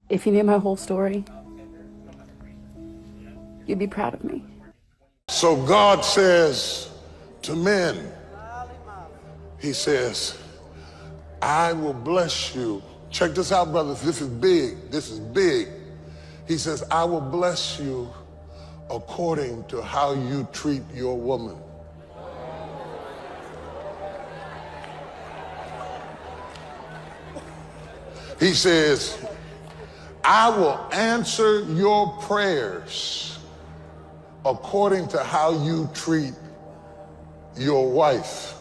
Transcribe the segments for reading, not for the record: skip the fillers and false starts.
If you knew my whole story, you'd be proud of me. So God says to men, he says, I will bless you. Check this out, brothers. This is big. This is big. He says, I will bless you according to how you treat your woman. He says, I will answer your prayers according to how you treat your wife.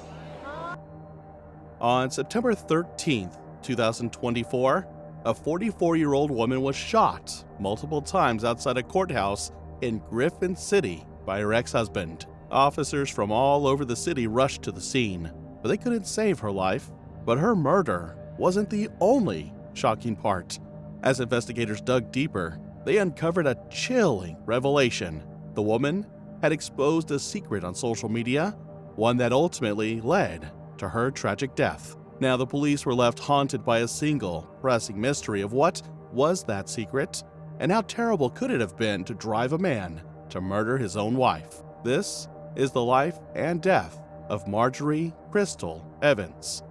On September 13th, 2024, a 44-year-old woman was shot multiple times outside a courthouse in Griffin City by her ex-husband. Officers from all over the city rushed to the scene, but they couldn't save her life. But her murder wasn't the only shocking part. As investigators dug deeper, they uncovered a chilling revelation. The woman had exposed a secret on social media, one that ultimately led to her tragic death. Now the police were left haunted by a single, pressing mystery of what was that secret, and how terrible could it have been to drive a man to murder his own wife. This is the life and death of Marjorie Crystal Evans.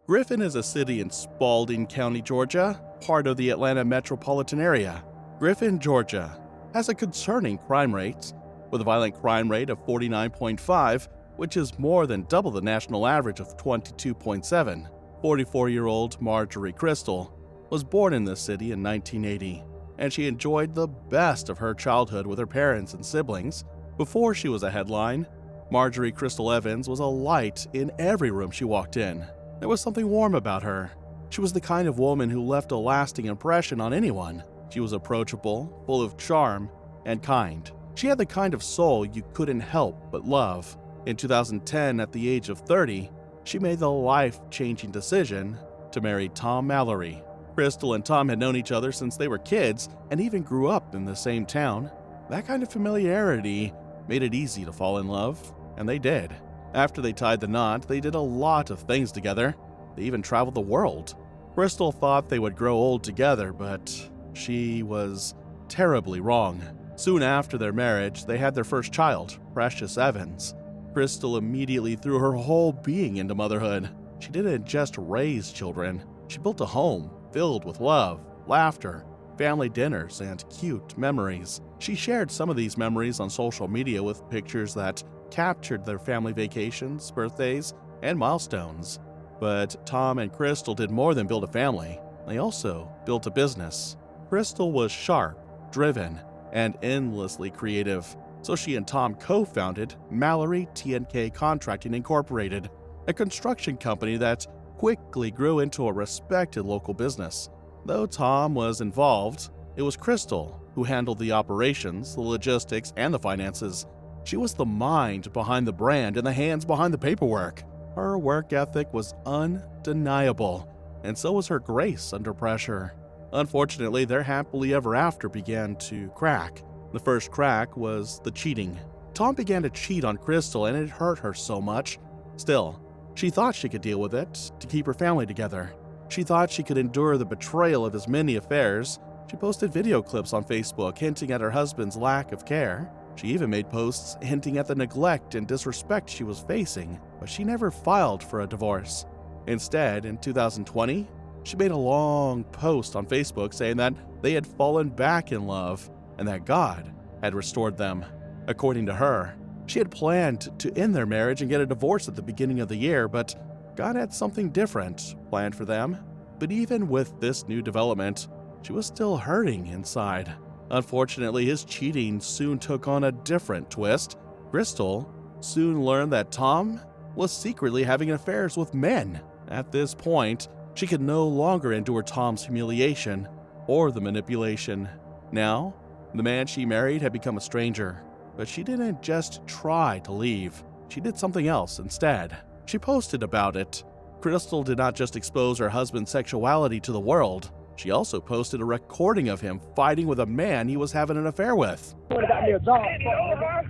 Griffin is a city in Spalding County, Georgia, part of the Atlanta metropolitan area. Griffin, Georgia, has a concerning crime rate, with a violent crime rate of 49.5, which is more than double the national average of 22.7. 44-year-old Marjorie Crystal was born in this city in 1980, and she enjoyed the best of her childhood with her parents and siblings. Before she was a headline, Marjorie Crystal Evans was a light in every room she walked in. There was something warm about her. She was the kind of woman who left a lasting impression on anyone. She was approachable, full of charm, and kind. She had the kind of soul you couldn't help but love. In 2010, at the age of 30, she made the life-changing decision to marry Tom Mallory. Crystal and Tom had known each other since they were kids and even grew up in the same town. That kind of familiarity made it easy to fall in love, and they did. After they tied the knot, they did a lot of things together. They even traveled the world. Crystal thought they would grow old together, but she was terribly wrong. Soon after their marriage, they had their first child, Precious Evans. Crystal immediately threw her whole being into motherhood. She didn't just raise children. She built a home filled with love, laughter, family dinners, and cute memories. She shared some of these memories on social media with pictures that captured their family vacations, birthdays, and milestones. But Tom and Crystal did more than build a family. They also built a business. Crystal was sharp, driven, and endlessly creative, so she and Tom co-founded Mallory T&K Contracting Incorporated, a construction company that quickly grew into a respected local business. Though Tom was involved, it was Crystal who handled the operations, the logistics, and the finances. She was the mind behind the brand and the hands behind the paperwork. Her work ethic was undeniable, and so was her grace under pressure. Unfortunately, their happily ever after began to crack. The first crack was the cheating. Tom began to cheat on Crystal, and it hurt her so much. Still, she thought she could deal with it to keep her family together. She thought she could endure the betrayal of his many affairs. She posted video clips on Facebook hinting at her husband's lack of care. She even made posts hinting at the neglect and disrespect she was facing, but she never filed for a divorce. Instead, in 2020, she made a long post on Facebook saying that they had fallen back in love and that God had restored them. According to her, she had planned to end their marriage and get a divorce at the beginning of the year, but God had something different planned for them. But even with this new development, she was still hurting inside. Unfortunately, his cheating soon took on a different twist. Crystal soon learned that Tom was secretly having affairs with men. At this point, she could no longer endure Tom's humiliation or the manipulation. Now, the man she married had become a stranger, but she didn't just try to leave. she did something else instead. She posted about it. Crystal did not just expose her husband's sexuality to the world, she also posted a recording of him fighting with a man he was having an affair with. Got me a job.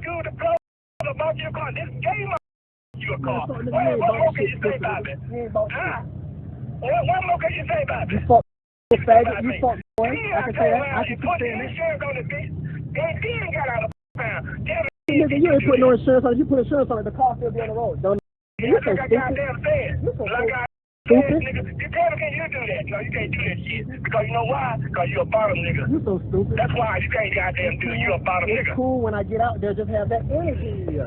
School to blow about your car. This game you a car. What more can you say about it? What more can you say about it? You fuck faggot. You fuck boy. I can say that. I can keep saying that. Insurance on the bitch. They ain't got out of pound. Nigga, you ain't put no insurance on it. You put insurance on it, the car still be on the road. Don't you so stupid. You so stupid. Nigga, you tell me, can you do that? No, you can't do that shit. Because you know why? Because you're a bottom nigga. You so stupid. That's why you can't goddamn do it. You're a bottom nigga. It's cool when I get out there, just have that energy.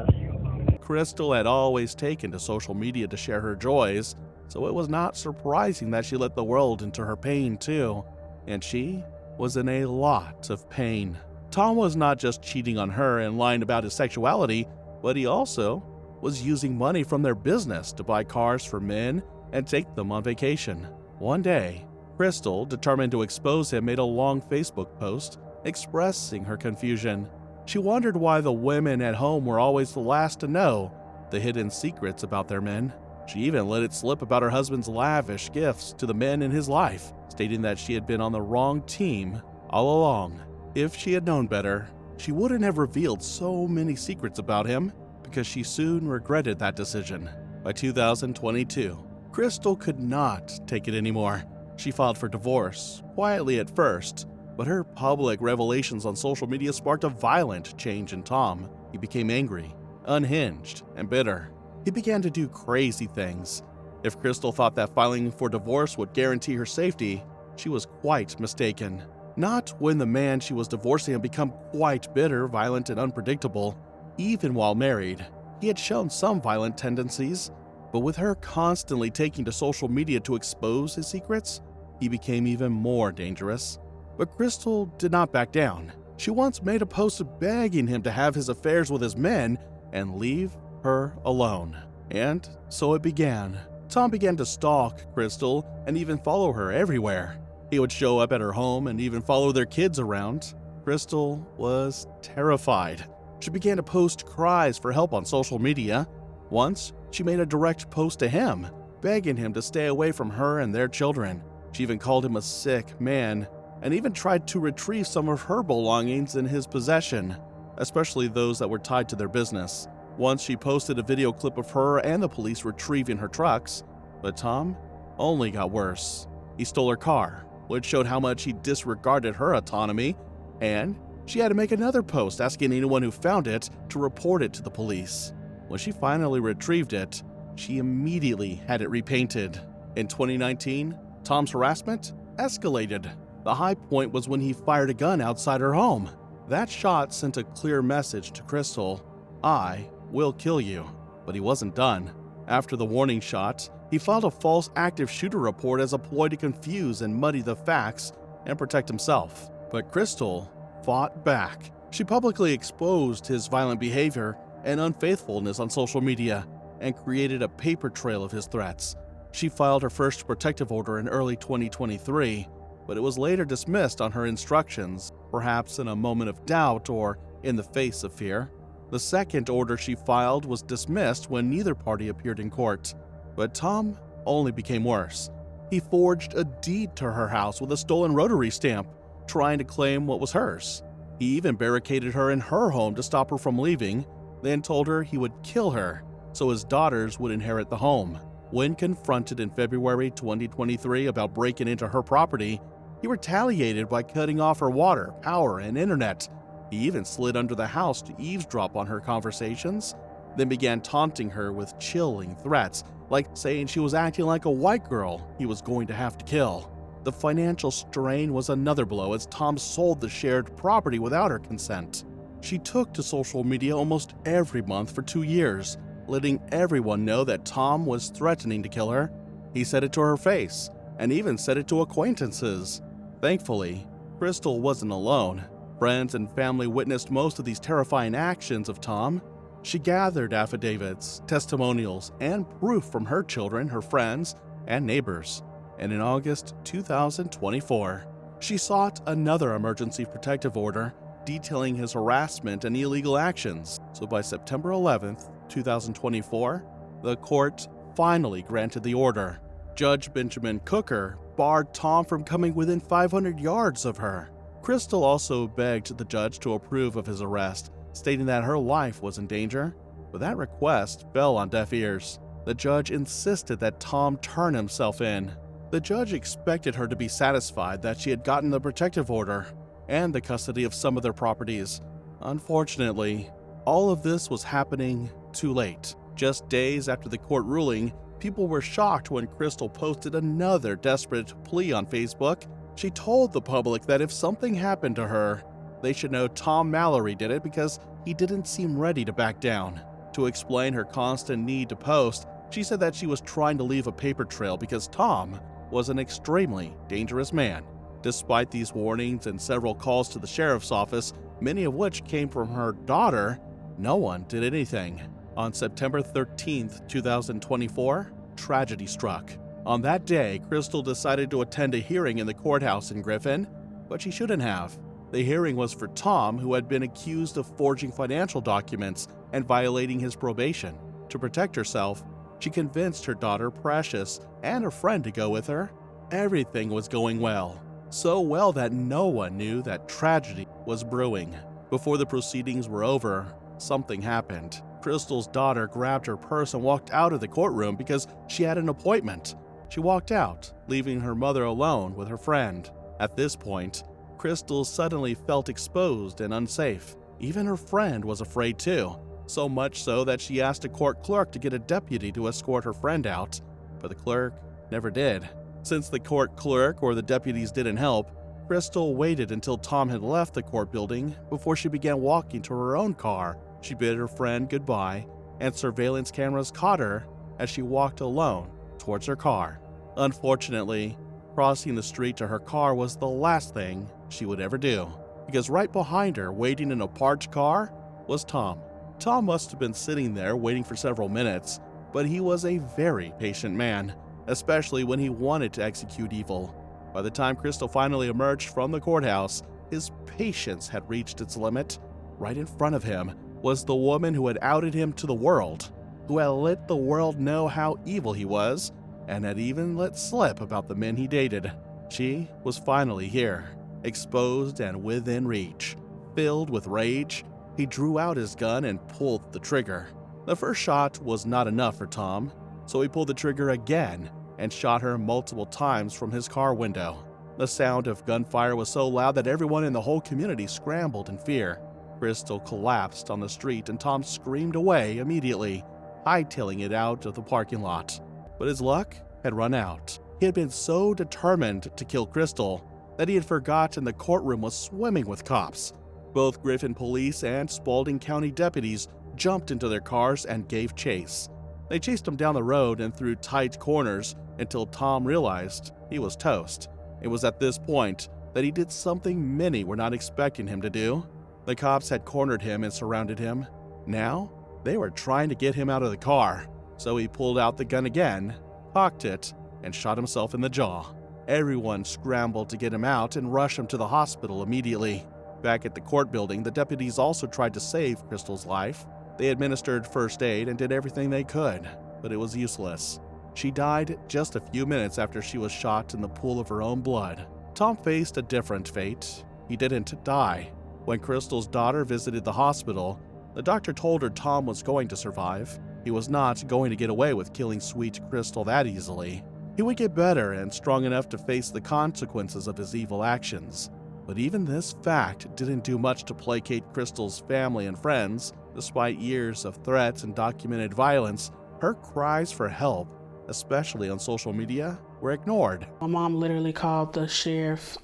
Crystal had always taken to social media to share her joys, so it was not surprising that she let the world into her pain too. And she was in a lot of pain. Tom was not just cheating on her and lying about his sexuality, but he also was using money from their business to buy cars for men and take them on vacation. One day, Crystal, determined to expose him, made a long Facebook post expressing her confusion. She wondered why the women at home were always the last to know the hidden secrets about their men. She even let it slip about her husband's lavish gifts to the men in his life, stating that she had been on the wrong team all along. If she had known better, she wouldn't have revealed so many secrets about him, because she soon regretted that decision. By 2022, Crystal could not take it anymore. She filed for divorce, quietly at first, but her public revelations on social media sparked a violent change in Tom. He became angry, unhinged, and bitter. He began to do crazy things. If Crystal thought that filing for divorce would guarantee her safety, she was quite mistaken. Not when the man she was divorcing had become quite bitter, violent, and unpredictable. Even while married, he had shown some violent tendencies, but with her constantly taking to social media to expose his secrets, he became even more dangerous. But Crystal did not back down. She once made a post begging him to have his affairs with his men and leave her alone. And so it began. Tom began to stalk Crystal and even follow her everywhere. He would show up at her home and even follow their kids around. Crystal was terrified. She began to post cries for help on social media. Once, she made a direct post to him, begging him to stay away from her and their children. She even called him a sick man, and even tried to retrieve some of her belongings in his possession, especially those that were tied to their business. Once she posted a video clip of her and the police retrieving her trucks, but Tom only got worse. He stole her car, which showed how much he disregarded her autonomy, and she had to make another post asking anyone who found it to report it to the police. When she finally retrieved it, she immediately had it repainted. In 2019, Tom's harassment escalated. The high point was when he fired a gun outside her home. That shot sent a clear message to Crystal: I will kill you. But he wasn't done. After the warning shot, he filed a false active shooter report as a ploy to confuse and muddy the facts and protect himself. But Crystal fought back. She publicly exposed his violent behavior and unfaithfulness on social media and created a paper trail of his threats. She filed her first protective order in early 2023, but it was later dismissed on her instructions, perhaps in a moment of doubt or in the face of fear. The second order she filed was dismissed when neither party appeared in court. But Tom only became worse. He forged a deed to her house with a stolen Rotary stamp, trying to claim what was hers. He even barricaded her in her home to stop her from leaving, then told her he would kill her so his daughters would inherit the home. When confronted in February 2023 about breaking into her property, he retaliated by cutting off her water, power, and internet. He even slid under the house to eavesdrop on her conversations, then began taunting her with chilling threats, like saying she was acting like a white girl he was going to have to kill. The financial strain was another blow as Tom sold the shared property without her consent. She took to social media almost every month for 2 years, letting everyone know that Tom was threatening to kill her. He said it to her face, and even said it to acquaintances. Thankfully, Crystal wasn't alone. Friends and family witnessed most of these terrifying actions of Tom. She gathered affidavits, testimonials, and proof from her children, her friends, and neighbors. And in August 2024, she sought another emergency protective order detailing his harassment and illegal actions. So by September 11th, 2024, the court finally granted the order. Judge Benjamin Cooker barred Tom from coming within 500 yards of her. Crystal also begged the judge to approve of his arrest, stating that her life was in danger, but that request fell on deaf ears. The judge insisted that Tom turn himself in. The judge expected her to be satisfied that she had gotten the protective order and the custody of some of their properties. Unfortunately, all of this was happening too late. Just days after the court ruling, people were shocked when Crystal posted another desperate plea on Facebook. She told the public that if something happened to her, they should know Tom Mallory did it because he didn't seem ready to back down. To explain her constant need to post, she said that she was trying to leave a paper trail because Tom was an extremely dangerous man. Despite these warnings and several calls to the sheriff's office, many of which came from her daughter, no one did anything. On September 13th, 2024, tragedy struck. On that day, Crystal decided to attend a hearing in the courthouse in Griffin, but she shouldn't have. The hearing was for Tom, who had been accused of forging financial documents and violating his probation. To protect herself, she convinced her daughter Precious and a friend to go with her. Everything was going well. So well that no one knew that tragedy was brewing. Before the proceedings were over, something happened. Crystal's daughter grabbed her purse and walked out of the courtroom because she had an appointment. She walked out, leaving her mother alone with her friend. At this point, Crystal suddenly felt exposed and unsafe. Even her friend was afraid too, so much so that she asked a court clerk to get a deputy to escort her friend out, but the clerk never did. Since the court clerk or the deputies didn't help, Crystal waited until Tom had left the court building before she began walking to her own car. She bid her friend goodbye, and surveillance cameras caught her as she walked alone towards her car. Unfortunately, crossing the street to her car was the last thing she would ever do, because right behind her, waiting in a parked car, was Tom. Tom must have been sitting there waiting for several minutes, but he was a very patient man, especially when he wanted to execute evil. By the time Crystal finally emerged from the courthouse, his patience had reached its limit. Right in front of him was the woman who had outed him to the world, who had let the world know how evil he was, and had even let slip about the men he dated. She was finally here, exposed and within reach. Filled with rage, he drew out his gun and pulled the trigger. The first shot was not enough for Tom, so he pulled the trigger again and shot her multiple times from his car window. The sound of gunfire was so loud that everyone in the whole community scrambled in fear. Crystal collapsed on the street and Tom screamed away immediately, hightailing it out of the parking lot. But his luck had run out. He had been so determined to kill Crystal that he had forgotten the courtroom was swimming with cops. Both Griffin police and Spalding County deputies jumped into their cars and gave chase. They chased him down the road and through tight corners until Tom realized he was toast. It was at this point that he did something many were not expecting him to do. The cops had cornered him and surrounded him. Now, they were trying to get him out of the car, so he pulled out the gun again, cocked it, and shot himself in the jaw. Everyone scrambled to get him out and rush him to the hospital immediately. Back at the court building, the deputies also tried to save Crystal's life. They administered first aid and did everything they could, but it was useless. She died just a few minutes after she was shot in the pool of her own blood. Tom faced a different fate. He didn't die. When Crystal's daughter visited the hospital, the doctor told her Tom was going to survive. He was not going to get away with killing sweet Crystal that easily. He would get better and strong enough to face the consequences of his evil actions. But even this fact didn't do much to placate Crystal's family and friends. Despite years of threats and documented violence, her cries for help, especially on social media, were ignored. My mom literally called the sheriff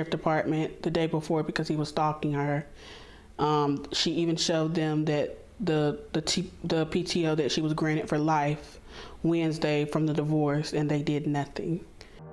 department the day before because he was stalking her. She even showed them that the PTO that she was granted for life Wednesday from the divorce, and they did nothing.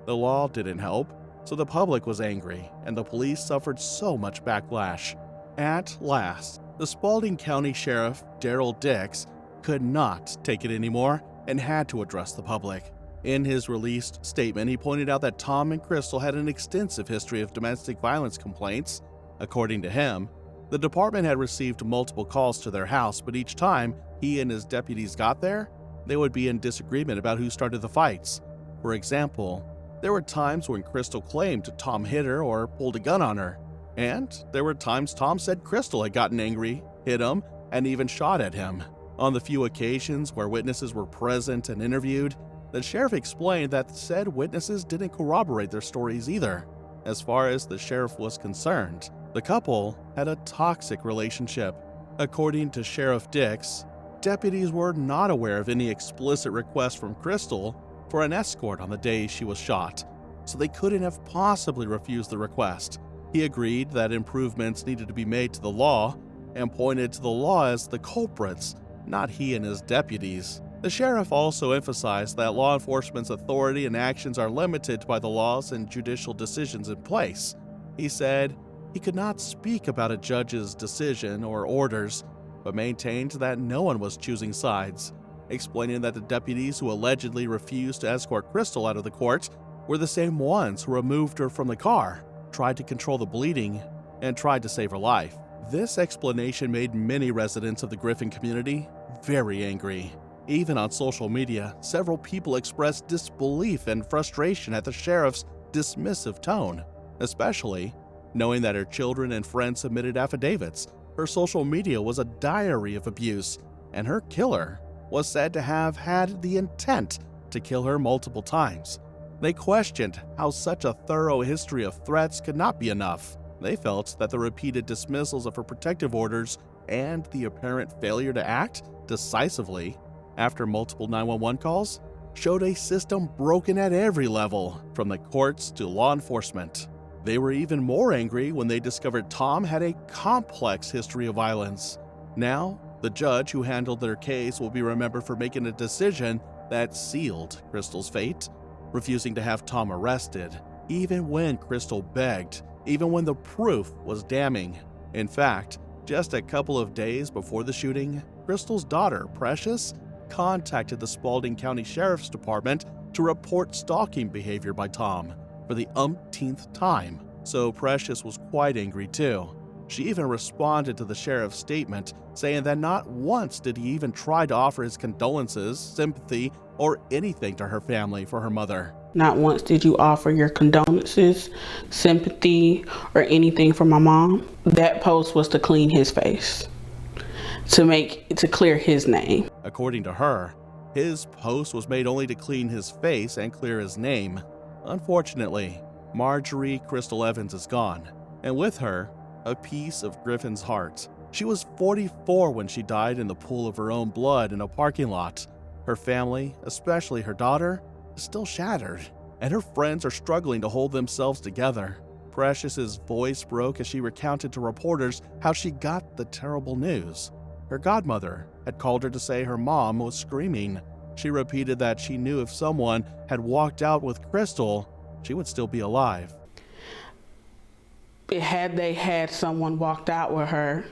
The law didn't help, so the public was angry, and the police suffered so much backlash. At last, the Spalding County Sheriff, Daryl Dix, could not take it anymore and had to address the public. In his released statement, he pointed out that Tom and Crystal had an extensive history of domestic violence complaints. According to him, The department had received multiple calls to their house, but each time he and his deputies got there, they would be in disagreement about who started the fights. For example, there were times when Crystal claimed Tom hit her or pulled a gun on her. And there were times Tom said Crystal had gotten angry, hit him, and even shot at him. On the few occasions where witnesses were present and interviewed, the sheriff explained that said witnesses didn't corroborate their stories either. As far as the sheriff was concerned, the couple had a toxic relationship. According to Sheriff Dix, deputies were not aware of any explicit request from Crystal for an escort on the day she was shot, so they couldn't have possibly refused the request. He agreed that improvements needed to be made to the law and pointed to the law as the culprits, not he and his deputies. The sheriff also emphasized that law enforcement's authority and actions are limited by the laws and judicial decisions in place. He said he could not speak about a judge's decision or orders, but maintained that no one was choosing sides, explaining that the deputies who allegedly refused to escort Crystal out of the court were the same ones who removed her from the car, tried to control the bleeding, and tried to save her life. This explanation made many residents of the Griffin community very angry. Even on social media, several people expressed disbelief and frustration at the sheriff's dismissive tone, especially knowing that her children and friends submitted affidavits. Her social media was a diary of abuse, and her killer was said to have had the intent to kill her multiple times. They questioned how such a thorough history of threats could not be enough. They felt that the repeated dismissals of her protective orders and the apparent failure to act decisively after multiple 911 calls showed a system broken at every level, from the courts to law enforcement. They were even more angry when they discovered Tom had a complex history of violence. Now, the judge who handled their case will be remembered for making a decision that sealed Crystal's fate, refusing to have Tom arrested, even when Crystal begged, even when the proof was damning. In fact, just a couple of days before the shooting, Crystal's daughter, Precious, contacted the Spalding County Sheriff's Department to report stalking behavior by Tom for the umpteenth time. So Precious was quite angry too. She even responded to the sheriff's statement, saying that not once did he even try to offer his condolences, sympathy, or anything to her family for her mother. Not once did you offer your condolences, sympathy, or anything for my mom. That post was to clean his face, to clear his name. According to her, his post was made only to clean his face and clear his name. Unfortunately, Marjorie Crystal Evans is gone, and with her, a piece of Griffin's heart. She was 44 when she died in the pool of her own blood in a parking lot. Her family, especially her daughter, is still shattered, and her friends are struggling to hold themselves together. Precious's voice broke as she recounted to reporters how she got the terrible news. Her godmother had called her to say her mom was screaming. She repeated that she knew if someone had walked out with Crystal, she would still be alive. Had they had someone walked out with her,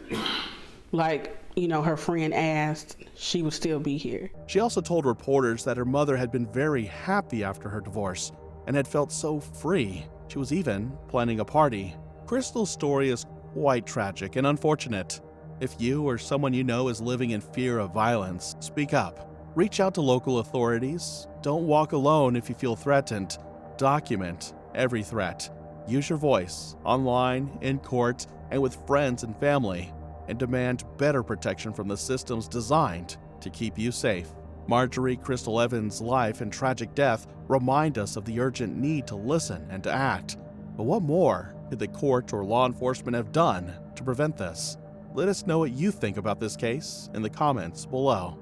like, her friend asked, she would still be here. She also told reporters that her mother had been very happy after her divorce and had felt so free. She was even planning a party. Crystal's story is quite tragic and unfortunate. If you or someone you know is living in fear of violence, speak up. Reach out to local authorities. Don't walk alone if you feel threatened. Document every threat. Use your voice, online, in court, and with friends and family, and demand better protection from the systems designed to keep you safe. Marjorie Crystal Evans' life and tragic death remind us of the urgent need to listen and to act. But what more could the court or law enforcement have done to prevent this? Let us know what you think about this case in the comments below.